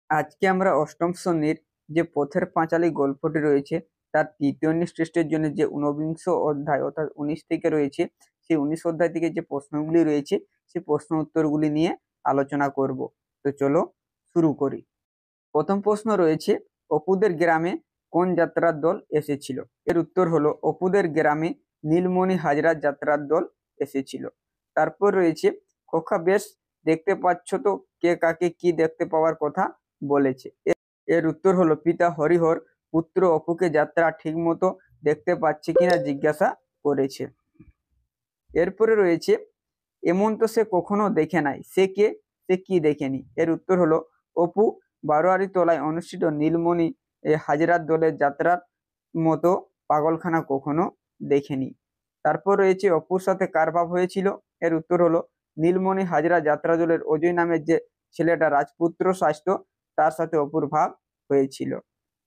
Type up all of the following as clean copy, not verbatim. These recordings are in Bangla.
আজকে আমরা অষ্টম শ্রেণীর যে পথের পাঁচালী গল্পটি রয়েছে তার তৃতীয় নিঃশেষের জন্য যে ঊনবিংশ অধ্যায় অর্থাৎ 19 থেকে রয়েছে, সেই 19 অধ্যায় থেকে যে প্রশ্নগুলি রয়েছে সেই প্রশ্ন উত্তরগুলি নিয়ে আলোচনা করব। তো চলো শুরু করি। প্রথম প্রশ্ন রয়েছে, অপুদের গ্রামে কোন যাত্রার দল এসেছিল? এর উত্তর হলো অপুদের গ্রামে নীলমণি হাজরার যাত্রার দল এসেছিল। তারপর রয়েছে, খোকা বেশ দেখতে পাচ্ছ তো, কে কাকে কি দেখতে পাওয়ার কথা বলেছে? এর উত্তর হলো পিতা হরিহর পুত্র অপুকে যাত্রা ঠিক মতো দেখতে পাচ্ছে কিনা জিজ্ঞাসা করেছে। এরপরে রয়েছে, এমন তো সে কখনো দেখে নাই, সে কে, সে কি দেখেনি? এর উত্তর হলো অপু বারোয়ারি তলায় অনুষ্ঠিত নীলমণি হাজরার দলের যাত্রার মতো পাগলখানা কখনো দেখেনি। তারপর রয়েছে, অপুর সাথে কার ভাব হয়েছিল? এর উত্তর হলো নীলমণি হাজরা যাত্রা দলের অজয় নামের যে ছেলেটা রাজপুত্র স্বাস্থ্য, তার সাথে অপুর ভাব হয়েছিল।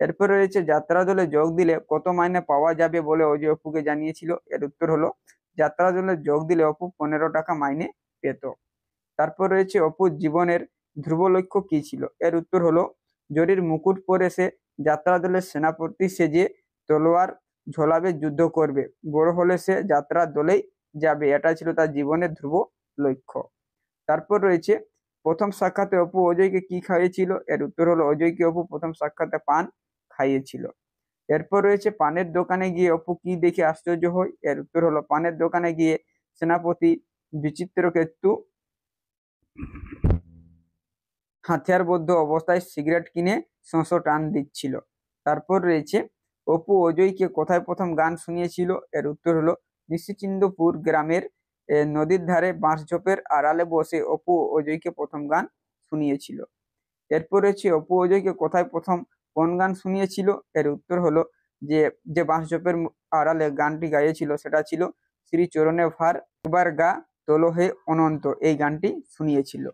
এরপর রয়েছে, যাত্রা দলে যোগ দিলে কত মাইনে পাওয়া যাবে বলে অজয় অপুকে জানিয়েছিল? এর উত্তর হলো যাত্রা দলে যোগ দিলে অপু 15 টাকা মাইনে পেত। তারপর রয়েছে, অপুর জীবনের ধ্রুব লক্ষ্য কি ছিল? এর উত্তর হলো জরির মুকুট পরে সে যাত্রা দলের সেনাপতি সেজে তলোয়ার ঝোলাবে, যুদ্ধ করবে, বড় হলে সে যাত্রা দলেই যাবে, এটা ছিল তার জীবনের ধ্রুব লক্ষ্য। তারপর রয়েছে, প্রথম সাক্ষাতে অপু অজয়কে কি খাইয়েছিল? এর উত্তর হলো অজয়কে অপু প্রথম সাক্ষাতে পান খাইয়েছিল। এরপর রয়েছে, পানের দোকানে গিয়ে অপু কি দেখে আশ্চর্য হয়? এর উত্তর হলো পানের দোকানে গিয়ে সেনাপতি বিচিত্রকেতু হাতিয়ারবদ্ধ অবস্থায় সিগারেট কিনে শোঁ টান দিচ্ছিল। তারপর রয়েছে, অপু অজয়কে কোথায় প্রথম গান শুনিয়েছিল? এর উত্তর হলো নিশ্চিন্দপুর গ্রামের নদীর ধারে বাঁশঝোপের আড়ালে বসে অপু অজয়কে প্রথম গান শুনিয়েছিল। এরপর রয়েছে, অপু অজয়কে কোথায় প্রথম কোন গান শুনিয়েছিল? এর উত্তর হলো যে যে বাঁশঝোপের আড়ালে গানটি গাইয়েছিল সেটা ছিল শ্রীচরণে ভার এবার গা তোলো হে অনন্ত, এই গানটি শুনিয়েছিল।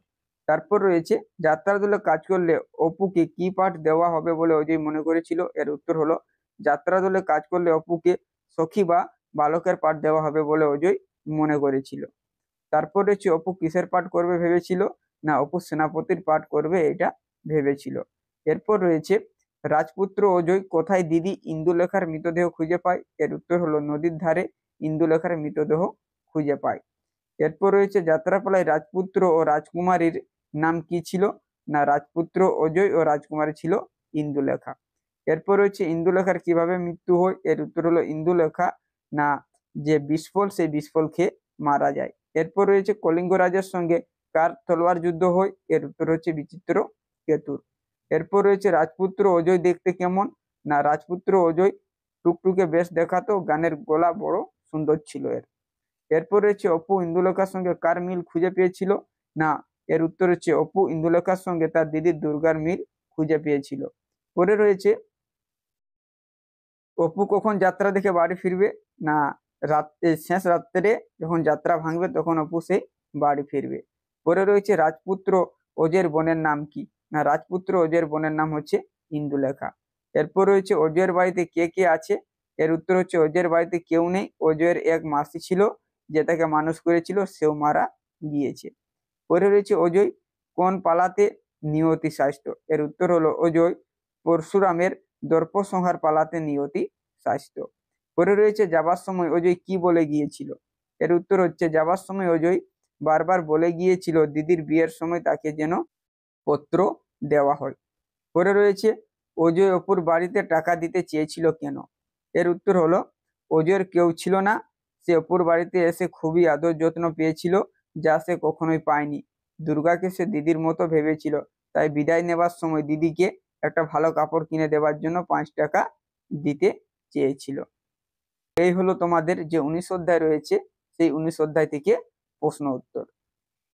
তারপর রয়েছে, যাত্রা দলে কাজ করলে অপুকে কি পাঠ দেওয়া হবে বলে অজয় মনে করেছিল? এর উত্তর হলো যাত্রা দলে কাজ করলে অপুকে সখী বা বালকের পাঠ দেওয়া হবে বলে অজয় মনে করেছিল। তারপর রয়েছে, অপু কিসের পাঠ করবে ভেবেছিল? না, অপু সেনাপতির পাঠ করবে এটা ভেবেছিল। এরপর রয়েছে, রাজপুত্র অজয় কোথায় দিদি ইন্দুলেখার মৃতদেহ খুঁজে পায়? এর উত্তর হলো নদীর ধারে ইন্দুলেখার মৃতদেহ খুঁজে পায়। এরপর রয়েছে, যাত্রাপালায় রাজপুত্র ও রাজকুমারীর নাম কি ছিল? না, রাজপুত্র অজয় ও রাজকুমারী ছিল ইন্দুলেখা। এরপর রয়েছে, ইন্দুলেখার কিভাবে মৃত্যু হয়? এর উত্তর হলো ইন্দুলেখা না যে বিষফল, সেই বিষফল খেয়ে মারা যায়। এরপর রয়েছে, কলিঙ্গ রাজার সঙ্গে কার তলোয়ার যুদ্ধ হয়? এর উত্তর হচ্ছে বিচিত্র কেতুর। এরপর রয়েছে, রাজপুত্র অজয় দেখতে কেমন? না, রাজপুত্র অজয় টুকটুকে বেশ দেখাতো, গানের গলা বড় সুন্দর ছিল এর। এরপর রয়েছে, অপু ইন্দুলেখার সঙ্গে কার মিল খুঁজে পেয়েছিল? না, এর উত্তর হচ্ছে অপু ইন্দুলেখার সঙ্গে তার দিদি দুর্গার মিল খুঁজে পেয়েছিল। পরে রয়েছে, অপু কখন যাত্রা দেখে বাড়ি ফিরবে? না, শেষ রাত্রে যখন যাত্রা ভাঙবে তখন অপু সেই বাড়ি ফিরবে। পরে রয়েছে, রাজপুত্র অজয়ের বোনের নাম কি? না, রাজপুত্র অজয়ের বোনের নাম হচ্ছে ইন্দুলেখা। এরপর রয়েছে, অজয়ের বাড়িতে কে কে আছে? এর উত্তর হচ্ছে অজয়ের বাড়িতে কেউ নেই, অজয়ের এক মাসি ছিল যে তাকে মানুষ করেছিল, সেও মারা গিয়েছে। পরে রয়েছে, অজয় কোন পালাতে নিয়তি স্বাস্থ্য? এর উত্তর হলো অজয় পরশুরামের দর্প সংহার পালাতে নিয়তি স্বাস্থ্য। পরে রয়েছে, যাবার সময় অজয় কি বলে গিয়েছিল? এর উত্তর হচ্ছে যাবার সময় অজয় বারবার বলে গিয়েছিল দিদির বিয়ের সময় তাকে যেন পত্র দেওয়া হয়। পরে রয়েছে, অজয় অপুর বাড়িতে টাকা দিতে চেয়েছিল কেন? এর উত্তর হলো অজয়ের কেউ ছিল না, সে অপুর বাড়িতে এসে খুবই আদর যত্ন পেয়েছিল যা সে কখনোই পায়নি। দুর্গাকে সে দিদির মতো ভেবেছিল, তাই বিদায় নেবার সময় দিদিকে একটা ভালো কাপড় কিনে দেওয়ার জন্য 5 টাকা দিতে চেয়েছিল। এই হলো তোমাদের যে 19 অধ্যায় রয়েছে সেই 19 অধ্যায় থেকে প্রশ্ন উত্তর।